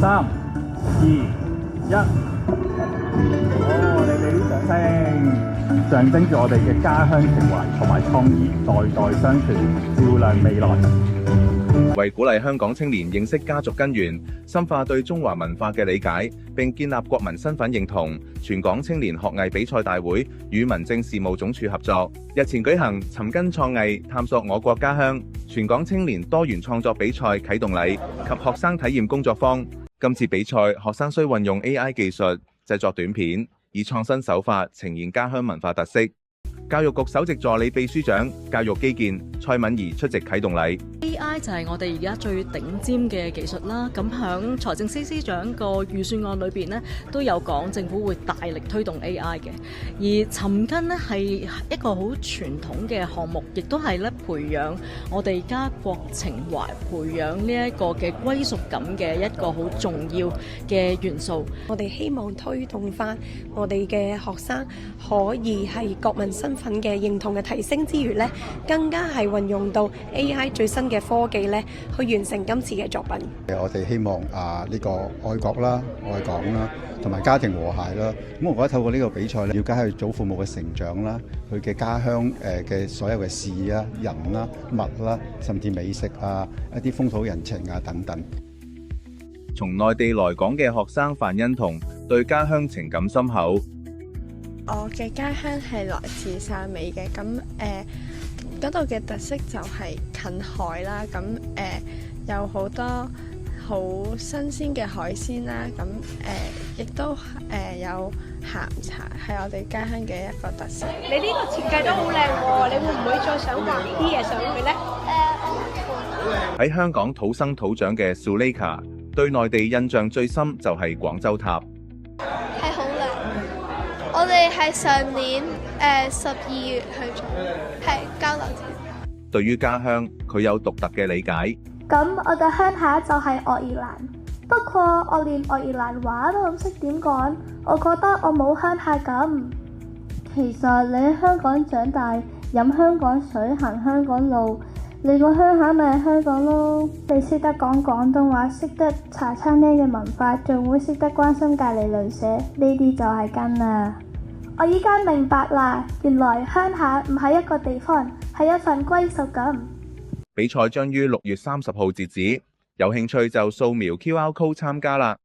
3、2、1，好，我哋俾啲掌聲，象徵住我哋嘅家鄉情懷同埋創意，代代相傳，照亮未來。為鼓勵香港青年認識家族根源，深化對中華文化嘅理解，並建立國民身份認同，全港青年學藝比賽大會與民政事務總署合作，日前舉行尋根創藝，探索我國家鄉全港青年多元創作比賽啟動禮及學生體驗工作坊。今次比賽，學生需運用 AI 技術製作短片，以創新手法呈現家鄉文化特色。教育局首席助理秘書長、教育基建蔡敏儀出席啟動禮。AI 就係我哋而家最頂尖嘅技術啦。咁響財政司司長個預算案裏邊呢，都有講政府會大力推動 AI 嘅。而尋根呢係一個好傳統嘅項目，亦都係咧培養我哋家國情懷、培養呢一個嘅歸屬感嘅一個好重要嘅元素。我哋希望推動翻我哋嘅學生可以係國民身份嘅認同嘅提升之餘呢，更加係運用到 AI 最新嘅科技呢，去完成今次嘅作品。我哋希望呢個愛國啦、愛港啦，同埋家庭和諧啦。咁我覺得透過呢個比賽咧，了解佢祖父母嘅成長啦，佢嘅家鄉嘅所有嘅事啊、人啦、物啦，甚至美食啊、一啲風土人情啊等等。從內地來港嘅學生范欣彤對家鄉情感深厚。我嘅家鄉係來自汕尾嘅，咁嗰度嘅特色就係近海啦，咁有好多好新鮮嘅海鮮啦，咁亦都有鹹茶，係我哋家鄉嘅一個特色。你呢個設計都好靚喎，你會唔會再想畫呢啲嘢上去呢？喺香港土生土長嘅 Sulika 對內地印象最深就係廣州塔。係好靚，我哋係上年12月去咗，係交流團。對於家鄉，佢有獨特嘅理解。咁我嘅鄉下就係愛爾蘭，不過我連愛爾蘭話都唔識點講，我覺得我冇鄉下感。其實你喺香港長大，飲香港水，行香港路，你個鄉下咪係香港咯。你識得講廣東話，識得茶餐廳嘅文化，仲會識得關心隔離鄰舍，呢啲就係根啦。我依家明白啦，原來鄉下唔係一個地方，係一份歸屬感。比賽將於6月30號截止，有興趣就掃描 QR Code 參加啦。